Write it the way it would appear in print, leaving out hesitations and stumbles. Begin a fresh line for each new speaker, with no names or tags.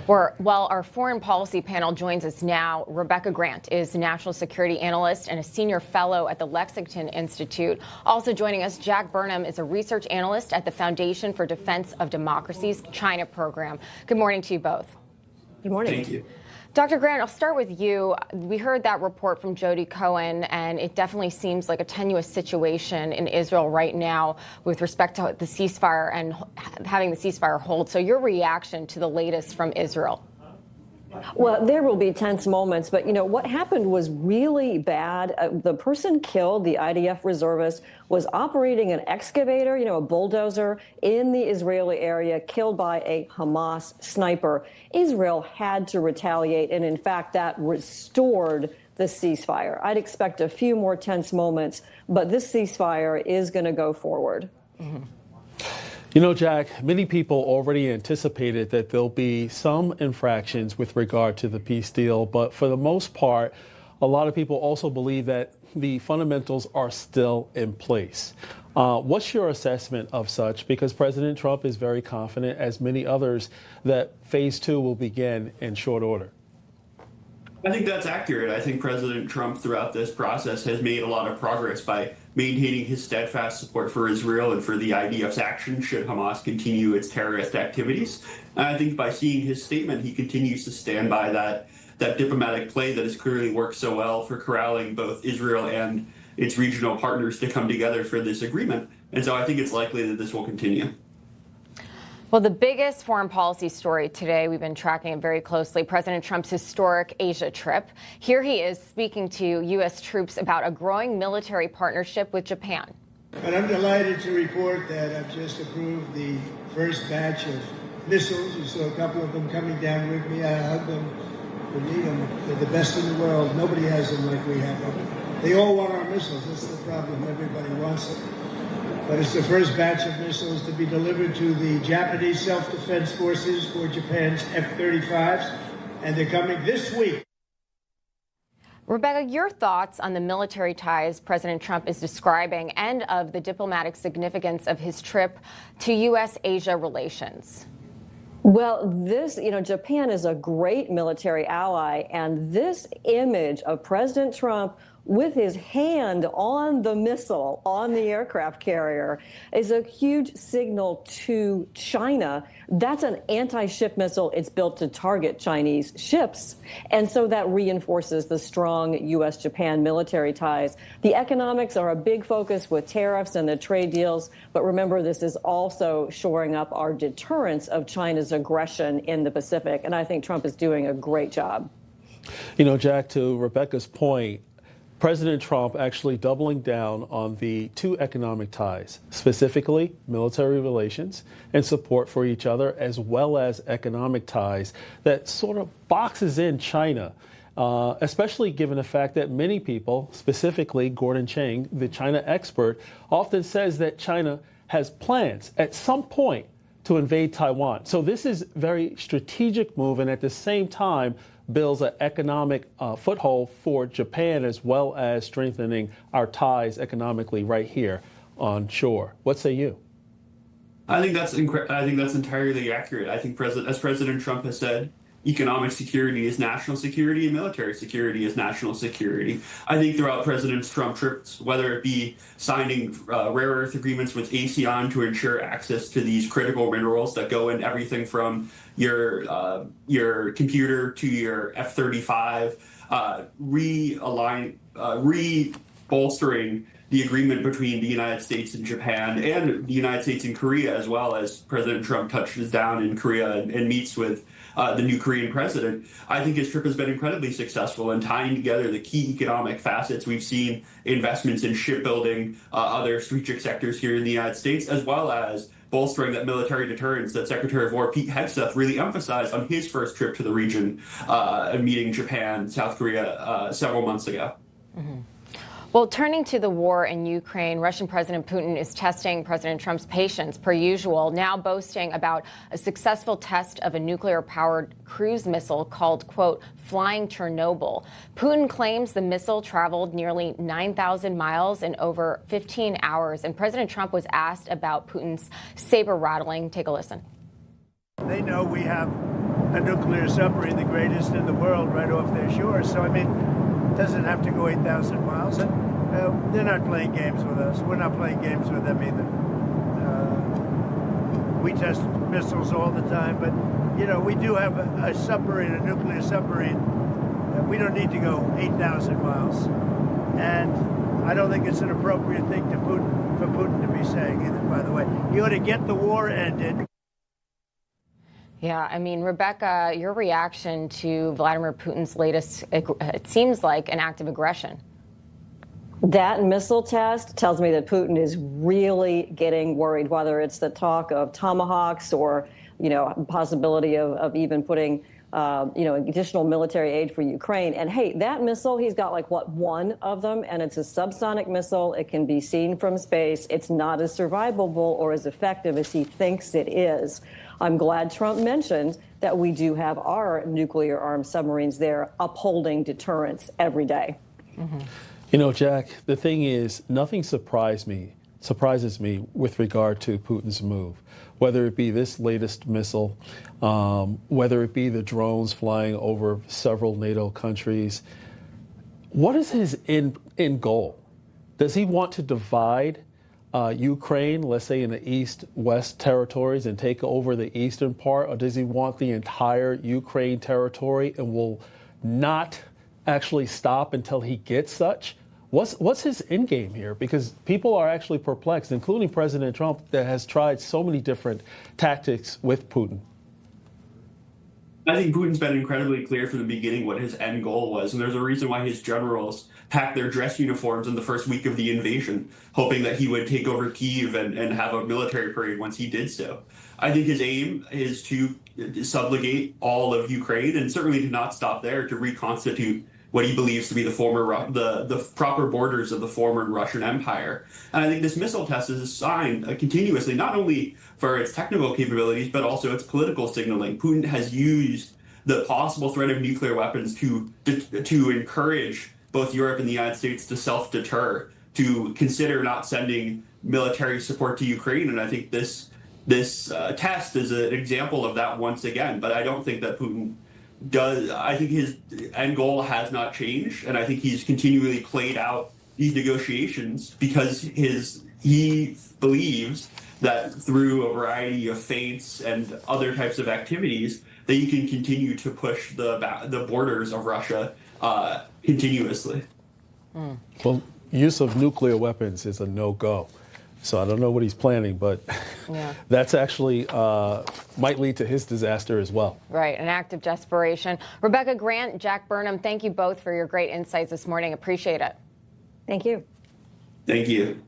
Well, our foreign policy panel joins us now. Rebecca Grant is a national security analyst and a senior fellow at the Lexington Institute. Also joining us, Jack Burnham is a research analyst at the Foundation for Defense of Democracy's China program. Good morning to you both.
Good morning.
Thank you.
Dr. Grant, I'll start with you. We heard that report from Jody Cohen, and it definitely seems like a tenuous situation in Israel right now with respect to the ceasefire and having the ceasefire hold. So your reaction to the latest from Israel?
Well, there will be tense moments, but, what happened was really bad. The person killed, the IDF reservist, was operating an excavator, a bulldozer in the Israeli area, killed by a Hamas sniper. Israel had to retaliate, and in fact, that restored the ceasefire. I'd expect a few more tense moments, but this ceasefire is going to go forward.
Mm-hmm.
Jack, many people already anticipated that there'll be some infractions with regard to the peace deal, but for the most part, a lot of people also believe that the fundamentals are still in place. What's your assessment of such? Because President Trump is very confident, as many others, that phase 2 will begin in short order.
I think that's accurate. I think President Trump throughout this process has made a lot of progress by maintaining his steadfast support for Israel and for the IDF's action should Hamas continue its terrorist activities. And I think by seeing his statement, he continues to stand by that diplomatic play that has clearly worked so well for corralling both Israel and its regional partners to come together for this agreement. And so I think it's likely that this will continue.
Well, the biggest foreign policy story today, we've been tracking it very closely, President Trump's historic Asia trip. Here he is speaking to U.S. troops about a growing military partnership with Japan.
And I'm delighted to report that I've just approved the first batch of missiles. You saw a couple of them coming down with me. I hug them. For me, they're the best in the world. Nobody has them like we have them. They all want our missiles. That's the problem. Everybody wants them. But it's the first batch of missiles to be delivered to the Japanese self-defense forces for Japan's F-35s, and they're coming this week.
Rebecca, your thoughts on the military ties President Trump is describing and of the diplomatic significance of his trip to U.S.-Asia relations?
Well, Japan is a great military ally, and this image of President Trump with his hand on the missile, on the aircraft carrier, is a huge signal to China. That's an anti-ship missile. It's built to target Chinese ships. And so that reinforces the strong U.S.-Japan military ties. The economics are a big focus with tariffs and the trade deals. But remember, this is also shoring up our deterrence of China's aggression in the Pacific. And I think Trump is doing a great job.
Jack, to Rebecca's point, President Trump actually doubling down on the two economic ties, specifically military relations and support for each other, as well as economic ties that sort of boxes in China, especially given the fact that many people, specifically Gordon Chang, the China expert, often says that China has plans at some point to invade Taiwan. So this is a very strategic move, and at the same time, builds an economic foothold for Japan, as well as strengthening our ties economically right here on shore. What say you?
I think that's entirely accurate. I think as President Trump has said, economic security is national security and military security is national security. I think throughout President Trump's trips, whether it be signing rare earth agreements with ASEAN to ensure access to these critical minerals that go in everything from your computer to your F-35, bolstering the agreement between the United States and Japan and the United States and Korea, as well as President Trump touches down in Korea and meets with the new Korean president. I think his trip has been incredibly successful in tying together the key economic facets. We've seen investments in shipbuilding, other strategic sectors here in the United States, as well as bolstering that military deterrence that Secretary of War Pete Hegseth really emphasized on his first trip to the region, meeting Japan, South Korea several months ago.
Mm-hmm. Well, turning to the war in Ukraine, Russian President Putin is testing President Trump's patience per usual, now boasting about a successful test of a nuclear-powered cruise missile called, quote, Flying Chernobyl. Putin claims the missile traveled nearly 9,000 miles in over 15 hours, and President Trump was asked about Putin's saber rattling. Take a listen.
They know we have
a nuclear submarine, the greatest in the world, right off their shore. So, I mean, it doesn't have to go 8,000 miles. And they're not playing games with us. We're not playing games with them either. We test missiles all the time, but, you know, we do have a submarine, a nuclear submarine. We don't need to go 8,000 miles. And I don't think it's an appropriate thing for Putin to be saying either, by the way. He ought to get the war ended.
Yeah, I mean, Rebecca, your reaction to Vladimir Putin's latest, it seems like an act of aggression.
That missile test tells me that Putin is really getting worried, whether it's the talk of tomahawks or, you know, possibility of even putting, you know, additional military aid for Ukraine. And hey, that missile, he's got like, what, one of them, and it's a subsonic missile. It can be seen from space. It's not as survivable or as effective as he thinks it is. I'm glad Trump mentioned that we do have our nuclear armed submarines there upholding deterrence every day.
Mm-hmm.
You know, Jack, the thing is, nothing surprises me with regard to Putin's move, whether it be this latest missile, whether it be the drones flying over several NATO countries. What is his end goal? Does he want to divide Ukraine, let's say in the east-west territories, and take over the eastern part, or does he want the entire Ukraine territory and will not actually stop until he gets such? What's his end game here? Because people are actually perplexed, including President Trump, that has tried so many different tactics with Putin.
I think Putin's been incredibly clear from the beginning what his end goal was, and there's a reason why his generals packed their dress uniforms in the first week of the invasion, hoping that he would take over Kyiv and have a military parade once he did so. I think his aim is to subjugate all of Ukraine, and certainly to not stop there, to reconstitute what he believes to be the proper borders of the former Russian Empire. And I think this missile test is a sign continuously, not only for its technical capabilities, but also its political signaling. Putin has used the possible threat of nuclear weapons to encourage both Europe and the United States to self-deter, to consider not sending military support to Ukraine. And I think this test is an example of that once again. But I don't think that Putin does. I think his end goal has not changed, and I think he's continually played out these negotiations because he believes that through a variety of feints and other types of activities that he can continue to push the borders of Russia continuously.
Well, use of nuclear weapons is a no-go. So I don't know what he's planning, but yeah. That's actually might lead to his disaster as well.
Right, an act of desperation. Rebecca Grant, Jack Burnham, thank you both for your great insights this morning. Appreciate it.
Thank you.
Thank you.